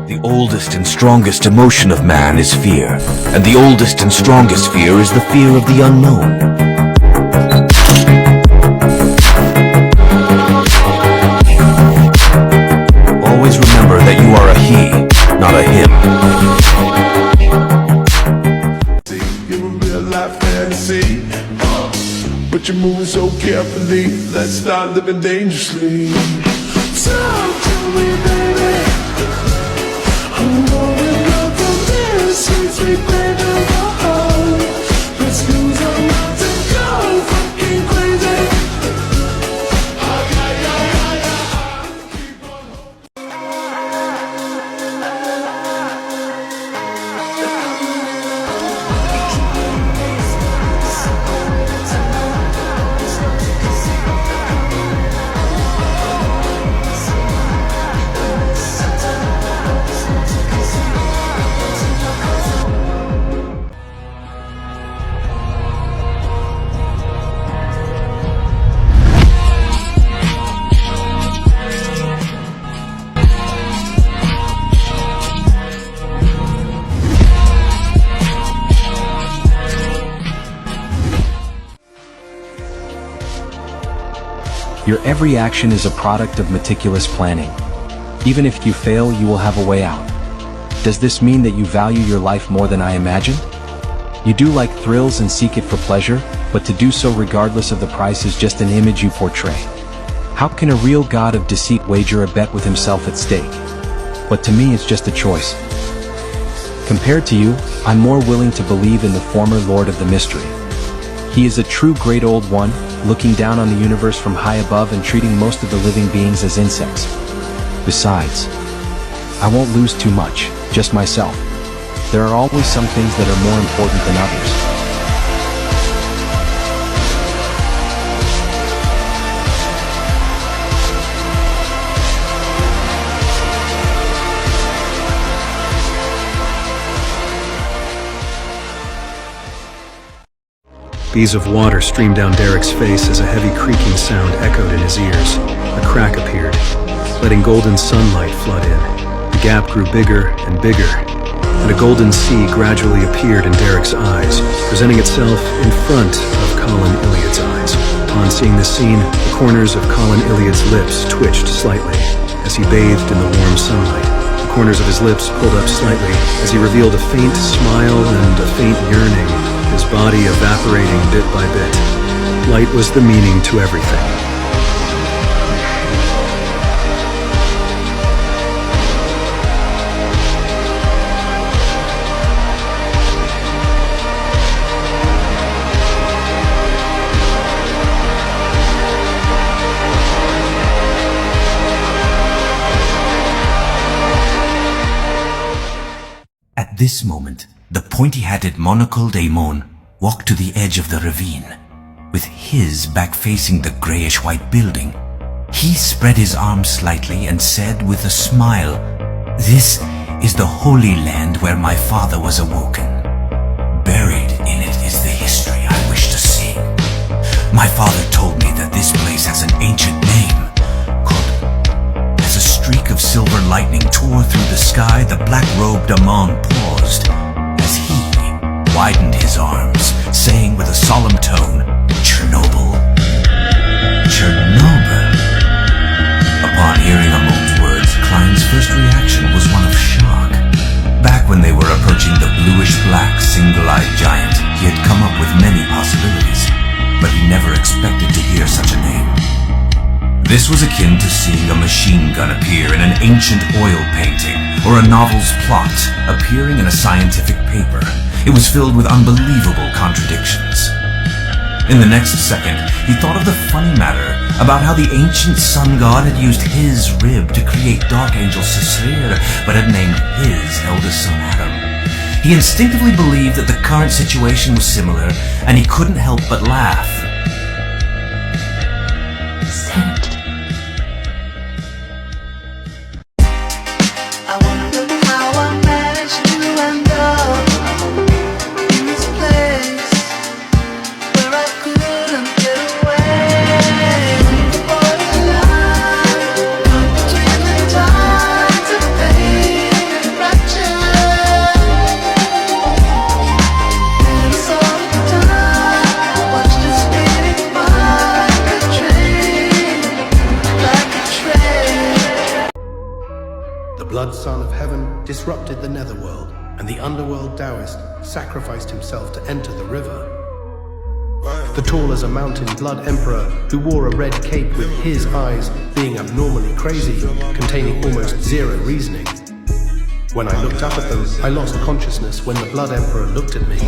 The oldest and strongest emotion of man is fear, and the oldest and strongest fear is the fear of the unknown. Always remember that you are a he, not a him. You're a real life fantasy, but you're moving so carefully. Let's start living dangerously. Talk to me, baby. I'm going up from this sweet, sweet pleasure. Let's lose our minds and go fucking crazy. Your every action is a product of meticulous planning. Even if you fail, you will have a way out. Does this mean that you value your life more than I imagined? You do like thrills and seek it for pleasure, but to do so regardless of the price is just an image you portray. How can a real god of deceit wager a bet with himself at stake? But to me, it's just a choice. Compared to you, I'm more willing to believe in the former Lord of the Mystery. He is a true great old one, looking down on the universe from high above and treating most of the living beings as insects. Besides, I won't lose too much, just myself. There are always some things that are more important than others. Beads of water streamed down Derek's face as a heavy creaking sound echoed in his ears. A crack appeared, letting golden sunlight flood in. The gap grew bigger and bigger, and a golden sea gradually appeared in Derek's eyes, presenting itself in front of Colin Iliad's eyes. Upon seeing this scene, the corners of Colin Iliad's lips twitched slightly as he bathed in the warm sunlight. The corners of his lips pulled up slightly as he revealed a faint smile and a faint yearning, his body evaporating bit by bit. Light was the meaning to everything. At this moment, the pointy-hatted monocled Amon walked to the edge of the ravine. With his back facing the grayish-white building, he spread his arms slightly and said with a smile, "This is the holy land where my father was awoken. Buried in it is the history I wish to see. My father told me that this place has an ancient name, called..." As a streak of silver lightning tore through the sky, the black-robed Amon paused as he widened his arms, saying with a solemn tone, "Chernobyl. Chernobyl." Upon hearing Amon's words, Klein's first reaction was one of shock. Back when they were approaching the bluish-black, single-eyed giant, he had come up with many possibilities, but he never expected to hear such a name. This was akin to seeing a machine gun appear in an ancient oil painting, or a novel's plot appearing in a scientific paper. It was filled with unbelievable contradictions. In the next second, he thought of the funny matter about how the ancient sun god had used his rib to create Dark Angel Sisrir, but had named his eldest son Adam. He instinctively believed that the current situation was similar, and he couldn't help but laugh. I wonder how I managed to end up in this place where I couldn't get away. The borderline between the times of pain blood son of heaven disrupted the netherworld, and the underworld Taoist sacrificed himself to enter the river. The tall as a mountain blood emperor who wore a red cape with his eyes being abnormally crazy, containing almost zero reasoning. When I looked up at them, I lost consciousness when the blood emperor looked at me.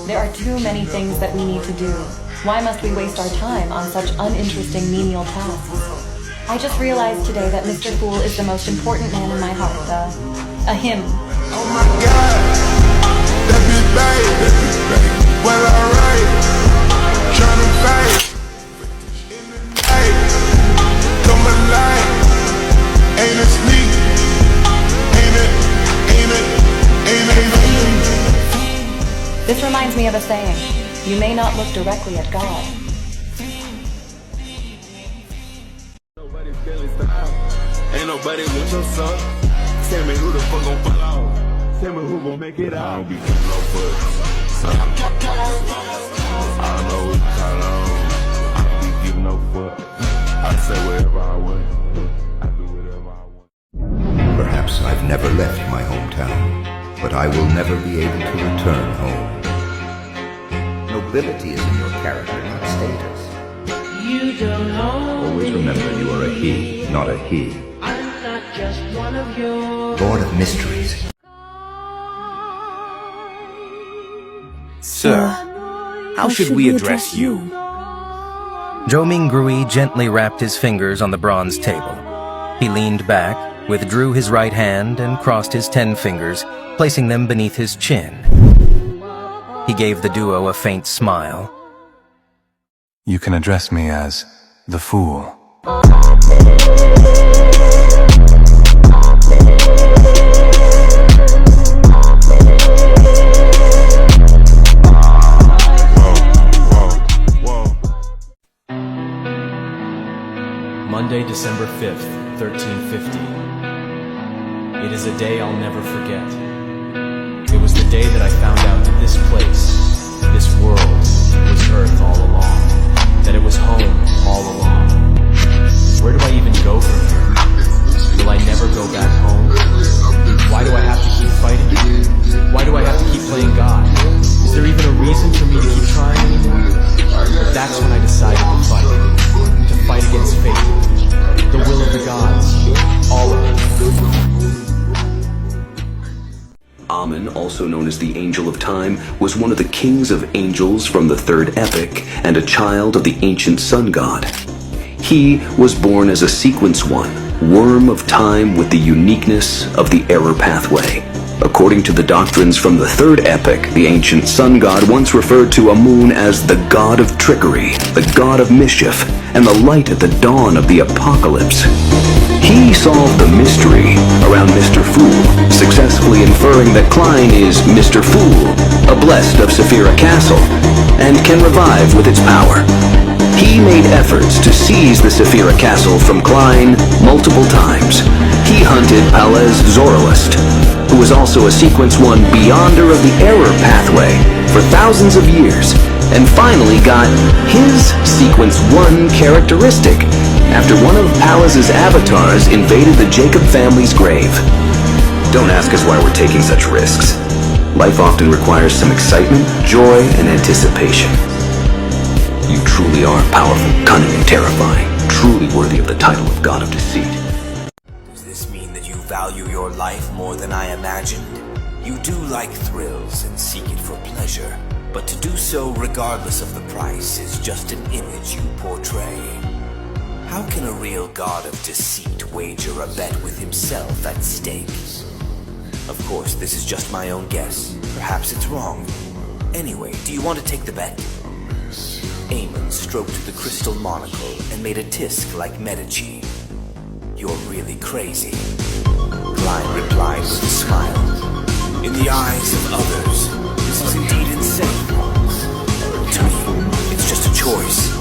There are too many things that we need to do. Why must we waste our time on such uninteresting menial tasks? I just realized today that Mr. Fool is the most important man in my heart, a him. Oh my God, that be babe. Well, alright, tryna fight. Hey, come alive. Ain't it sneak? Ain't it? This reminds me of a saying, you may not look directly at God. Ain't nobody with your son. Tell me who the fuck gon' fall out. Tell me who gon' make it out. I don't be giving no fucks. I know it's kind of I don't be giving no fuck. I say whatever I want. I do whatever I want. Perhaps I've never left my hometown, but I will never be able to return home. Nobility is in your character, not status. You don't know. Always remember you are a he, not a he. I'm not just one of your Lord of mysteries. Sir, how should we address you? Zhou Mingrui gently wrapped his fingers on the bronze table. He leaned back, withdrew his right hand, and crossed his 10 fingers, placing them beneath his chin. He gave the duo a faint smile. You can address me as the Fool. Monday, December 5th, 1350. It is a day I'll never forget. It was the day that I found out that this place, this world, was Earth all along. That it was home all along. Where do I even go from here? Will I never go back home? Why do I have to keep fighting? Why do I have to keep playing God? Is there even a reason for me to keep trying anymore? But that's when I decided to fight. To fight against fate. The will of the gods. All of it. Amon, also known as the Angel of Time, was one of the kings of angels from the third epic and a child of the ancient sun god. He was born as a sequence one, worm of time with the uniqueness of the error pathway. According to the doctrines from the third epic, the ancient sun god once referred to Amon as the god of trickery, the god of mischief, and the light at the dawn of the apocalypse. He solved the mystery around Mr. Fool, successfully inferring that Klein is Mr. Fool, a blessed of Saphira Castle, and can revive with its power. He made efforts to seize the Saphira Castle from Klein multiple times. He hunted Palez Zoralist, who was also a Sequence 1 Beyonder of the Error pathway for thousands of years, and finally got his Sequence 1 characteristic after one of Pallas's avatars invaded the Jacob family's grave. Don't ask us why we're taking such risks. Life often requires some excitement, joy, and anticipation. You truly are powerful, cunning, and terrifying, truly worthy of the title of God of Deceit. Does this mean that you value your life more than I imagined? You do like thrills and seek it for pleasure, but to do so regardless of the price is just an image you portray. How can a real god of deceit wager a bet with himself at stake? Of course, this is just my own guess. Perhaps it's wrong. Anyway, do you want to take the bet? Amon stroked the crystal monocle and made a tisk like Medici. You're really crazy. Klein replied with a smile. In the eyes of others, this is indeed insane. To me, it's just a choice.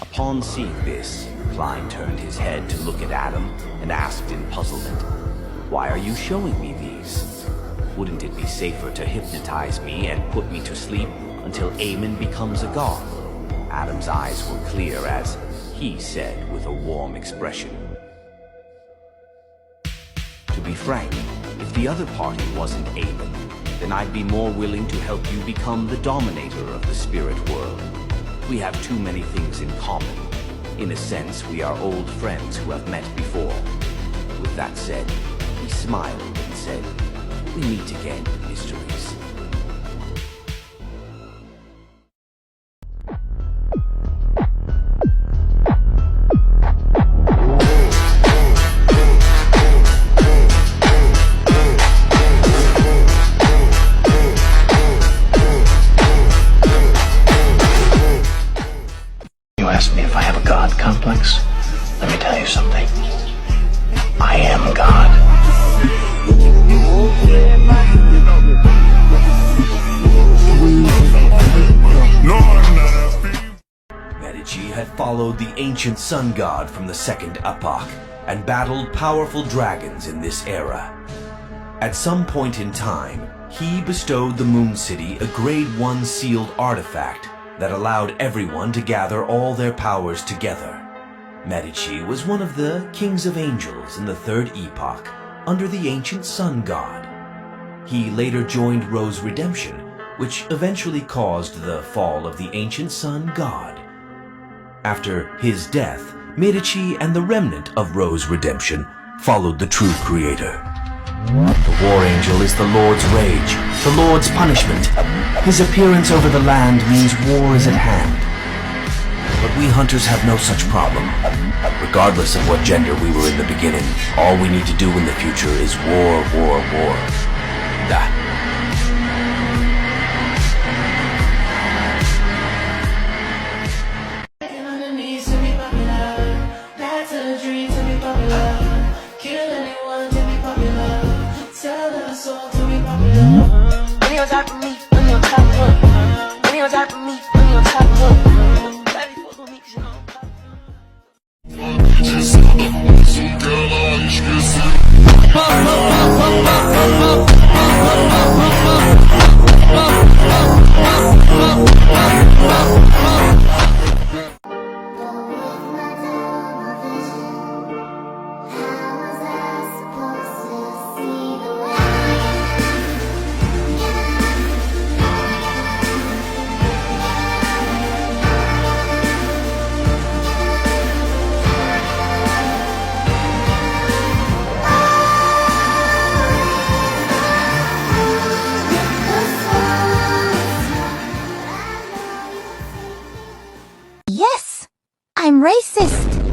Upon seeing this, Klein turned his head to look at Adam and asked in puzzlement, "Why are you showing me these? Wouldn't it be safer to hypnotize me and put me to sleep until Amon becomes a god?" Adam's eyes were clear as he said with a warm expression, "To be frank, if the other party wasn't Amon, then I'd be more willing to help you become the dominator of the spirit world. We have too many things in common. In a sense, we are old friends who have met before." With that said, he smiled and said, "We meet again, mysteries." You asked me if I have a God complex? Let me tell you something. I am God. Medici had followed the ancient sun god from the second epoch and battled powerful dragons in this era. At some point in time, he bestowed the Moon City a Grade 1 sealed artifact that allowed everyone to gather all their powers together. Medici was one of the kings of angels in the third epoch under the ancient sun god. He later joined Rose Redemption, which eventually caused the fall of the ancient sun god. After his death, Medici and the remnant of Rose Redemption followed the true creator. The War Angel is the Lord's rage, the Lord's punishment. His appearance over the land means war is at hand. But we hunters have no such problem. Regardless of what gender we were in the beginning, all we need to do in the future is war, war, war. Da. Yes, I'm racist.